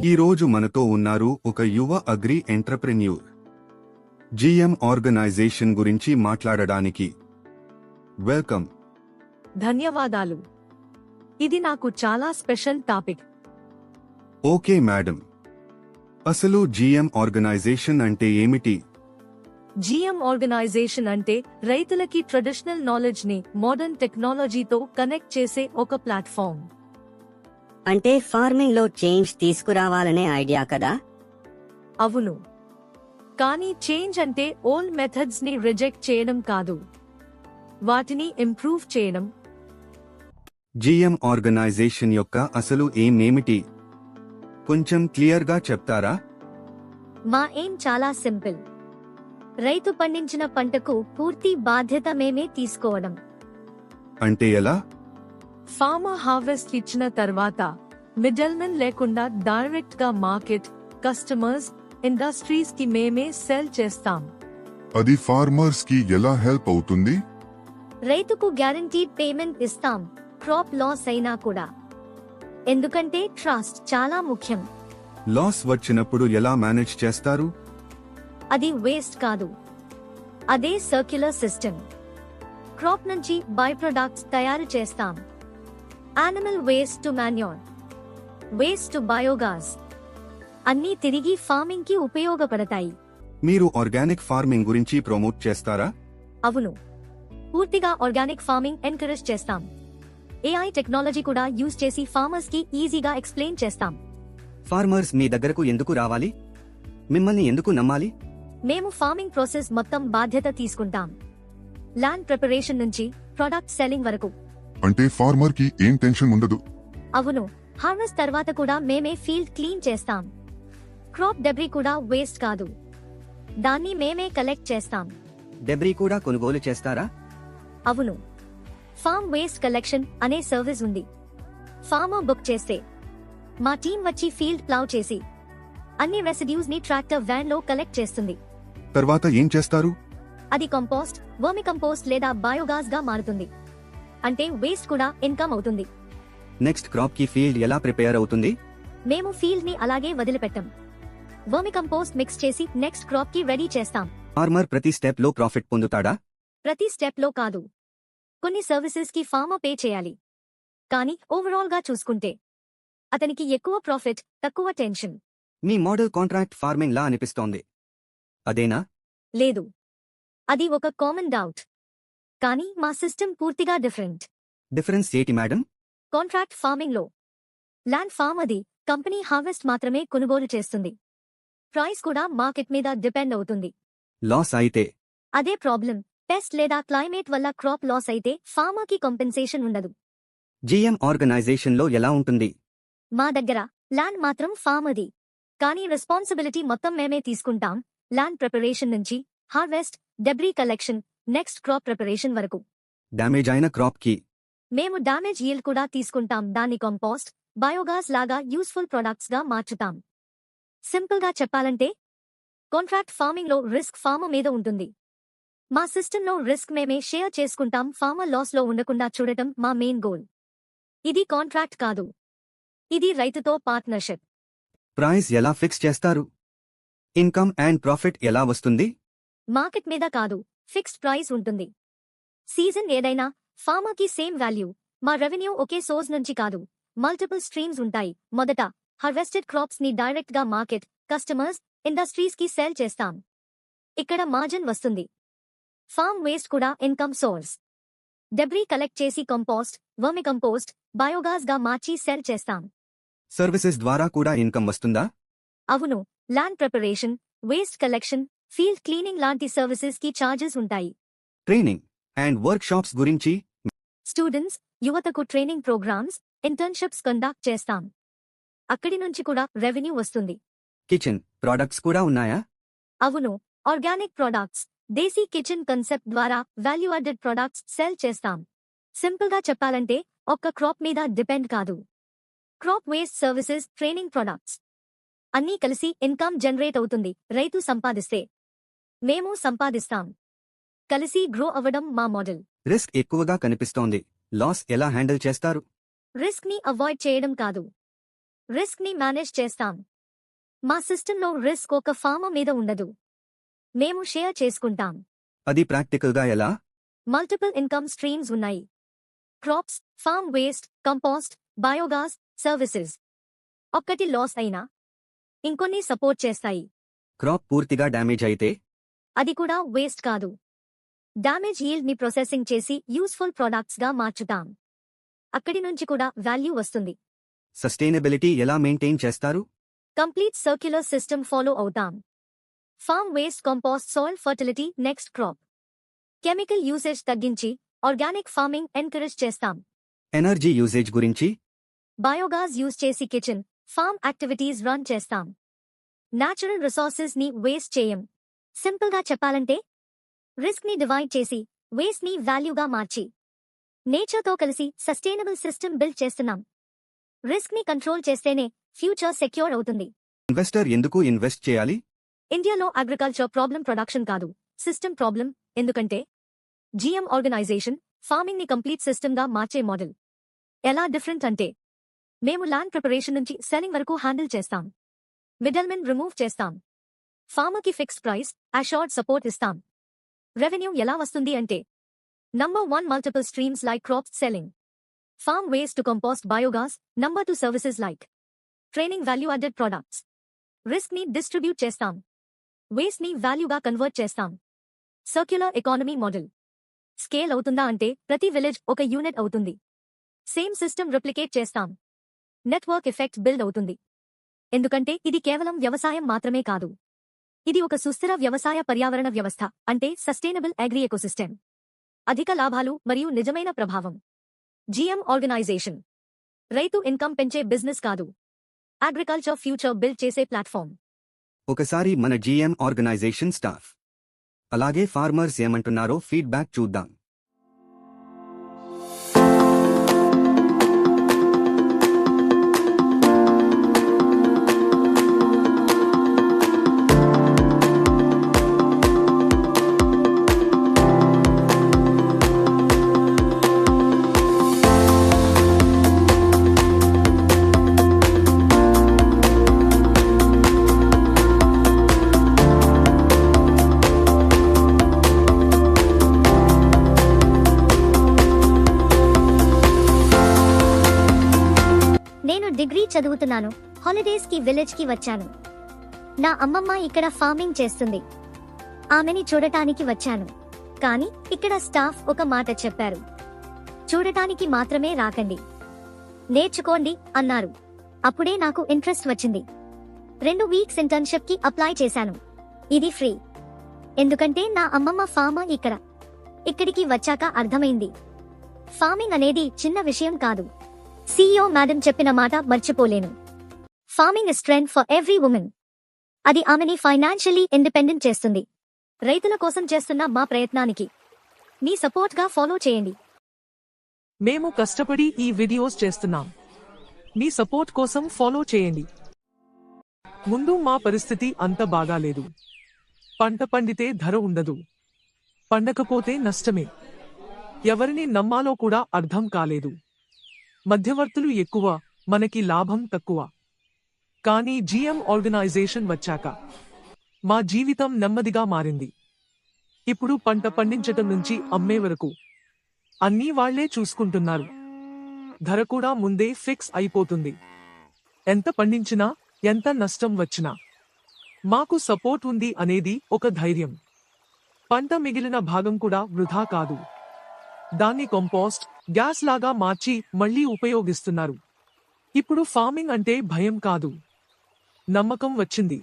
ఈ రోజు మనతో ఉన్నారు ఒక యువ అగ్రి ఎంటర్ప్రెన్యూర్ జిఎం ఆర్గనైజేషన్ గురించి మాట్లాడడానికి. వెల్కమ్. ధన్యవాదాలు. ఇది నాకు చాలా స్పెషల్ టాపిక్. ఓకే మేడం, అసలు జిఎం ఆర్గనైజేషన్ అంటే ఏమిటి? జిఎం ఆర్గనైజేషన్ అంటే రైతులకి ట్రెడిషనల్ నాలెడ్జ్ ని మోడర్న్ టెక్నాలజీతో కనెక్ట్ చేసే ఒక ప్లాట్ఫామ్. అంటే ఫార్మింగ్ లో చేంజ్ తీసుకురావాలనే ఐడియా కదా? అవును, కానీ చేంజ్ అంటే ఓల్డ్ మెథడ్స్ ని రిజెక్ట్ చేయడం కాదు, వాటిని ఇంప్రూవ్ చేయడం. జిఎం ఆర్గనైజేషన్ యొక్క అసలు ఏమిటి? కొంచెం క్లియర్ గా చెప్తారా? మా ఎయిమ్ చాలా సింపుల్. రైతు పండించిన పంటకు పూర్తి బాధ్యత మేమే తీసుకోవడం. అంటే ఎలా? ఫార్మర్ హార్వెస్ట్ ఇచ్చిన తర్వాత మిడిల్మెన్ లేకుండా డైరెక్ట్ గా మార్కెట్, కస్టమర్స్, ఇండస్ట్రీస్ కి మేమే సెల్ చేస్తాం. అది ఫార్మర్స్ కి ఎలా హెల్ప్ అవుతుంది? రైతుకు గ్యారంటీడ్ పేమెంట్ ఇస్తాం, క్రాప్ లాస్ అయినా కూడా. ఎందుకంటే ట్రస్ట్ చాలా ముఖ్యం. లాస్ వచ్చినప్పుడు ఎలా మేనేజ్ చేస్తారు? అది వేస్ట్ కాదు, అదే సర్క్యులర్ సిస్టమ్. క్రాప్ నుంచి బై ప్రొడక్ట్స్ తయారు చేస్తాం. Animal waste to manure, waste to biogas, అన్నీ తిరిగి ఫార్మింగ్ కి ఉపయోగపడతాయి. మీరు ఆర్గానిక్ ఫార్మింగ్ గురించి ప్రమోట్ చేస్తారా? అవును, పూర్తిగా ఆర్గానిక్ ఫార్మింగ్ ఎంకరేజ్ చేస్తాం. ఏఐ టెక్నాలజీ కూడా యూజ్ చేసి ఫార్మర్స్ కి ఈజీగా ఎక్స్ప్లెయిన్ చేస్తాం. ఫార్మర్స్ మీ దగ్గరకు ఎందుకు రావాలి? మిమ్మల్ని ఎందుకు నమ్మాలి? మేము ఫార్మింగ్ ప్రాసెస్ మొత్తం బాధ్యత తీసుకుంటాం, ల్యాండ్ ప్రిపరేషన్ నుంచి ప్రొడక్ట్ సెల్లింగ్ వరకు. అంటే ఫార్మర్ కి ఏం టెన్షన్ ఉండదు. అవును, హార్వెస్ట్ తర్వాత కూడా మేమే ఫీల్డ్ క్లీన్ చేస్తాం. క్రాప్ డెబ్రీ కూడా వేస్ట్ కాదు, దాన్ని మేమే కలెక్ట్ చేస్తాం. డెబ్రీ కూడా కొనుగోలు చేస్తారా? అవును, ఫార్మ్ వేస్ట్ కలెక్షన్ అనే సర్వీస్ ఉంది. ఫార్మర్ బుక్ చేస్తే మా టీం వచ్చి ఫీల్డ్ ప్లౌ చేసి అన్ని రెసిడ్యూస్ ని ట్రాక్టర్ వ్యాన్ లో కలెక్ట్ చేస్తుంది. తర్వాత ఏం చేస్తారు? అది కంపోస్ట్, వర్మి కంపోస్ట్ లేదా బయోగాస్ గా మారుతుంది. అంటే వేస్ట్ కూడా ఇన్కమ్ అవుతుంది. నెక్స్ట్ క్రాప్ కి ఫీల్డ్ ఎలా ప్రిపేర్ అవుతుంది? మేము ఫీల్డ్ ని అలాగే వదిలిపెట్టం, వర్మి కంపోస్ట్ మిక్స్ చేసి నెక్స్ట్ క్రాప్ కి రెడీ చేస్తాం. ఫార్మర్ ప్రతి స్టెప్ లో ప్రాఫిట్ పొందుతాడా? ప్రతి స్టెప్ లో కాదు, కొన్ని సర్వీసెస్ కి ఫార్మర్ పే చేయాలి. కానీ ఓవరాల్ గా చూసుకుంటే అతనికి ఎక్కువ ప్రాఫిట్, తక్కువ టెన్షన్. మీ మోడల్ కాంట్రాక్ట్ ఫార్మింగ్ లా అనిపిస్తోంది, అదేనా? లేదు, అది ఒక కామన్ డౌట్. కానీ మా సిస్టమ్ పూర్తిగా డిఫరెంట్. డిఫరెన్స్ ఏంటి మేడం? కాంట్రాక్ట్ ఫార్మింగ్ లో ల్యాండ్ ఫార్మ్ అది కంపెనీ హార్వెస్ట్ మాత్రమే కొనుగోలు చేస్తుంది. ప్రైస్ కూడా మార్కెట్ మీద డిపెండ్ అవుతుంది. లాస్ అయితే? అదే ప్రాబ్లం. పెస్ట్ లేదా క్లైమేట్ వల్ల క్రాప్ లాస్ అయితే ఫార్మర్ కి కాంపెన్సేషన్ ఉండదు. జిఎం ఆర్గనైజేషన్ లో ఎలా ఉంటుంది? మా దగ్గర ల్యాండ్ మాత్రం ఫార్మర్ది, కానీ రెస్పాన్సిబిలిటీ మొత్తం మేమే తీసుకుంటాం. ల్యాండ్ ప్రిపరేషన్ నుంచి harvest, debris collection, next crop preparation వరకు. డ్యామేజ్ అయిన క్రాప్ కి మేము డామేజ్ ఈల్డ్ కూడా తీసుకుంటాం. దాన్ని కంపోస్ట్, బయోగాస్ లాగా యూస్ఫుల్ ప్రొడక్ట్స్ గా మార్చుతాం. సింపుల్ గా చెప్పాలంటే కాంట్రాక్ట్ ఫార్మింగ్ లో రిస్క్ ఫార్మర్ మీద ఉంటుంది. మా సిస్టమ్ లో రిస్క్ మేమే షేర్ చేసుకుంటాం. ఫార్మర్ లాస్ లో ఉండకుండా చూడటం మా మెయిన్ గోల్. ఇది కాంట్రాక్ట్ కాదు, ఇది రైతుతో పార్ట్నర్షిప్. ప్రైస్ ఎలా ఫిక్స్ చేస్తారు? ఇన్కమ్ అండ్ ప్రాఫిట్ ఎలా వస్తుంది? మార్కెట్ మీద కాదు, ఫిక్స్డ్ ప్రైస్ ఉంటుంది. సీజన్ ఏదైనా ఫార్మర్ కి సేమ్ వాల్యూ. మా రెవెన్యూ ఒకే సోర్స్ నుంచి కాదు, మల్టిపుల్ స్ట్రీమ్స్ ఉంటాయి. మొదట హార్వెస్టెడ్ క్రాప్స్ ని డైరెక్ట్ గా మార్కెట్, కస్టమర్స్, ఇండస్ట్రీస్ కి సేల్ చేస్తాం. ఇక్కడ మార్జిన్ వస్తుంది. ఫార్మ్ వేస్ట్ కూడా ఇన్కమ్ సోర్స్. డెబ్రీ కలెక్ట్ చేసి కంపోస్ట్, వర్మి కంపోస్ట్, బయోగాస్ గా మార్చి సెల్ చేస్తాం. సర్వీసెస్ ద్వారా కూడా ఇన్కమ్ వస్తుందా? అవును, land preparation, waste collection, field cleaning లాంటి సర్వీసెస్ కి చార్జెస్ ఉంటాయి. ట్రైనింగ్ అండ్ వర్క్ షాప్స్ గురించి? స్టూడెంట్స్, యువతకు ట్రైనింగ్ ప్రోగ్రామ్స్, ఇంటర్న్షిప్స్ కండక్ట్ చేస్తాం. అక్కడి నుంచి కూడా రెవెన్యూ వస్తుంది. కిచెన్ ప్రొడక్ట్స్ కూడా ఉన్నాయా? అవును, ఆర్గానిక్ ప్రొడక్ట్స్, దేశీ కిచెన్ కన్సెప్ట్ ద్వారా వాల్యూ యాడెడ్ ప్రొడక్ట్స్ సెల్ చేస్తాం. సింపుల్ గా చెప్పాలంటే ఒక్క క్రాప్ మీద డిపెండ్ కాదు. Crop waste services, training, products అన్నీ కలిసి ఇన్కమ్ జనరేట్ అవుతుంది. రైతు సంపాదిస్తే మేము సంపాదిస్తాం. కలిసి గ్రో అవ్వడం మా మోడల్. రిస్క్ ఎక్కువగా కనిపిస్తోంది, లాస్ ఎలా హ్యాండిల్ చేస్తారు? రిస్క్ ని అవాయిడ్ చేయడం కాదు, రిస్క్ ని మేనేజ్ చేస్తాం. మా సిస్టంలో రిస్క్ ఒక ఫార్మర్ మీద ఉండదు. మేము షేర్ చేసుకుంటాం. అది ప్రాక్టికల్గా ఎలా? మల్టిపుల్ ఇన్కమ్ స్ట్రీమ్స్ ఉన్నాయి. Crops, farm waste, compost, biogas, services. ఒక్కటి లాస్ అయినా ఇంకొన్ని సపోర్ట్ చేస్తాయి. క్రాప్ పూర్తిగా డ్యామేజ్ అయితే? అది కూడా వేస్ట్ కాదు. డ్యామేజ్ యీల్డ్ ని ప్రాసెసింగ్ చేసి యూస్ఫుల్ ప్రొడక్ట్స్ గా మార్చుతాం. అక్కడి నుంచి కూడా వాల్యూ వస్తుంది. సస్టైనబిలిటీ ఎలా మెయింటైన్ చేస్తారు? కంప్లీట్ సర్క్యులర్ సిస్టమ్ ఫాలో అవుతాం. Farm waste, compost, soil fertility, next crop. Chemical usage తగ్గించి ఆర్గానిక్ ఫార్మింగ్ ఎంకరేజ్ చేస్తాం. ఎనర్జీ యూసేజ్ గురించి? బయోగాస్ యూజ్ చేసి కిచెన్, ఫార్మ్ యాక్టివిటీస్ రన్ చేస్తాం. న్యాచురల్ రిసోర్సెస్ ని వేస్ట్ చేయం. సింపుల్ గా చెప్పాలంటే రిస్క్ ని డివైడ్ చేసి వేస్ట్ ని వాల్యూగా మార్చి నేచర్ తో కలిసి సస్టైనబుల్ సిస్టమ్ బిల్డ్ చేస్తున్నాం. రిస్క్ ని కంట్రోల్ చేస్తేనే ఫ్యూచర్ సెక్యూర్ అవుతుంది. ఇన్వెస్టర్ ఎందుకు ఇన్వెస్ట్ చేయాలి? ఇండియాలో అగ్రికల్చర్ ప్రాబ్లం ప్రొడక్షన్ కాదు, సిస్టమ్ ప్రాబ్లం. ఎందుకంటే జీఎం ఆర్గనైజేషన్ ఫార్మింగ్ ని కంప్లీట్ సిస్టమ్ గా మార్చే మోడల్. ఎలా డిఫరెంట్ అంటే మేము ల్యాండ్ ప్రిపరేషన్ నుంచి సెల్లింగ్ వరకు హ్యాండిల్ చేస్తాం. మిడిల్మెన్ రిమూవ్ చేస్తాం. ఫార్మర్ కి ఫిక్స్డ్ ప్రైస్, అష్యూర్డ్ సపోర్ట్ ఇస్తాం. రెవెన్యూ ఎలా వస్తుంది అంటే number 1 multiple streams like crops selling, farm waste to compost, biogas. Number 2 services like training, value added products. Risk ని డిస్ట్రిబ్యూట్ చేస్తాం. వేస్ట్ ని వాల్యూగా కన్వర్ట్ చేస్తాం. Circular economy model. స్కేల్ అవుతుందా అంటే ప్రతి విలేజ్ ఒక యూనిట్ అవుతుంది. సేమ్ సిస్టమ్ రిప్లికేట్ చేస్తాం. నెట్వర్క్ ఎఫెక్ట్ బిల్డ్ అవుతుంది. ఎందుకంటే ఇది కేవలం వ్యవసాయం మాత్రమే కాదు, ఇది ఒక సుస్థిర వ్యవసాయ పర్యావరణ వ్యవస్థ, అంటే సస్టైనబుల్ అగ్రి ఎకోసిస్టమ్. అధిక లాభాలు మరియు నిజమైన ప్రభావం. జీఎం ఆర్గనైజేషన్ రైతు ఇన్కమ్ పెంచే బిజినెస్ కాదు, అగ్రికల్చర్ ఫ్యూచర్ బిల్డ్ చేసే ప్లాట్ఫామ్. ఒకసారి మన జీఎం ఆర్గనైజేషన్ స్టాఫ్ అలాగే ఫార్మర్స్ ఏమంటున్నారో ఫీడ్బ్యాక్ చూద్దాం. నేను డిగ్రీ చదువుతున్నాను. హాలిడేస్ కి విలేజ్ కి వచ్చాను. నా అమ్మమ్మ ఇక్కడ ఫార్మింగ్ చేస్తుంది. ఆమెని చూడటానికి వచ్చాను. కానీ ఇక్కడ స్టాఫ్ ఒక మాట చెప్పారు, చూడటానికి మాత్రమే రాకండి, నేర్చుకోండి అన్నారు. అప్పుడే నాకు ఇంట్రెస్ట్ వచ్చింది. 2 వీక్స్ ఇంటర్న్షిప్ కి అప్లై చేశాను. ఇది ఫ్రీ. ఎందుకంటే నా అమ్మమ్మ ఫార్మర్. ఇక్కడికి వచ్చాక అర్థమైంది, ఫార్మింగ్ అనేది చిన్న విషయం కాదు. CEO మేడం చెప్పిన మాట మర్చిపోలేను. Farming is strength for every women. అది ఆమెని ఫైనాన్షియలీ ఇండిపెండెంట్ చేస్తుంది. రైతుల కోసం చేస్తున్న మా ప్రయత్నానికి మీ సపోర్ట్ గా ఫాలో చేయండి. మేము కష్టపడి ఈ వీడియోస్ చేస్తున్నాం. మీ సపోర్ట్ కోసం ఫాలో చేయండి. ముందు మా పరిస్థితి అంత బాగాలేదు. పంట పండితే ధర ఉండదు, పండకపోతే నష్టమే. ఎవరిని నమ్మాలో కూడా అర్థం కాలేదు. మధ్యవర్తులు ఎక్కువ, మనకి లాభం తక్కువ. కానీ జీఎం ఆర్గనైజేషన్ వచ్చాక మా జీవితం నెమ్మదిగా మారింది. ఇప్పుడు పంట పండించటం నుంచి అమ్మే వరకు అన్నీ వాళ్లే చూసుకుంటున్నారు. ధర కూడా ముందే ఫిక్స్ అయిపోతుంది. ఎంత పండించినా, ఎంత నష్టం వచ్చినా మాకు సపోర్ట్ ఉంది అనేది ఒక ధైర్యం. పంట మిగిలిన భాగం కూడా వృధా కాదు. దాన్ని కంపోస్ట్, గ్యాస్ లాగా మార్చి మళ్లీ ఉపయోగిస్తున్నారు. ఇప్పుడు ఫార్మింగ్ అంటే భయం కాదు, నమ్మకం వచ్చింది.